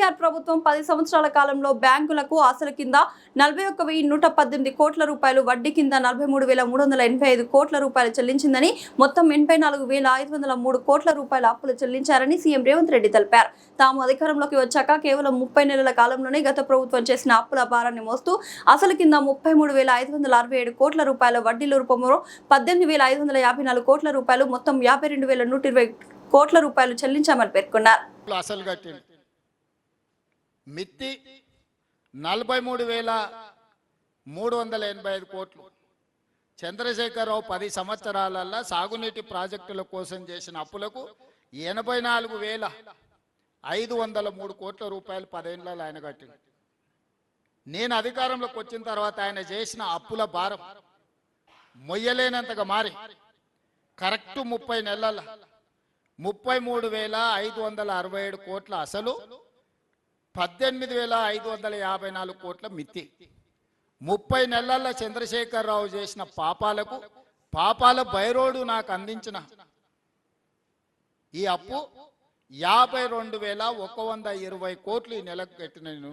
కేసీఆర్ ప్రభుత్వం 10 సంవత్సరాల కాలంలో బ్యాంకులకు అసలు కింద 41,118 కోట్ల రూపాయలు, వడ్డీ కింద 43,385 కోట్ల రూపాయలు చెల్లించిందని, మొత్తం 84,503 కోట్ల రూపాయల అప్పులు చెల్లించారని సీఎం రేవంత్ రెడ్డి తెలిపారు. తాము అధికారంలోకి వచ్చాక కేవలం 30 నెలల కాలంలోనే గత ప్రభుత్వం చేసిన అప్పుల భారాన్ని మోస్తూ అసలు కింద 33,567 కోట్ల రూపాయల, వడ్డీల రూపంలో 18,554 కోట్ల రూపాయలు, మొత్తం 52,120 కోట్ల రూపాయలు చెల్లించామని పేర్కొన్నారు. అసలు కట్టింది మిత్తి 43,385 కోట్లు. చంద్రశేఖరరావు 10 సంవత్సరాలలో సాగునీటి ప్రాజెక్టుల కోసం చేసిన అప్పులకు 84,503 కోట్ల రూపాయలు 10 ఏళ్లలో ఆయన కట్టింది. నేను అధికారంలోకి వచ్చిన తర్వాత ఆయన చేసిన అప్పుల భారం మొయ్యలేనంతగా మారి కరెక్ట్ 30 నెలల 33,567 కోట్ల అసలు, 18,554 కోట్ల మిత్తి. 30 నెలల చంద్రశేఖరరావు చేసిన పాపాల బైరోడు నాకు అందించిన ఈ అప్పు 52,120 కోట్లు ఈ నెలకు కట్టిన నేను.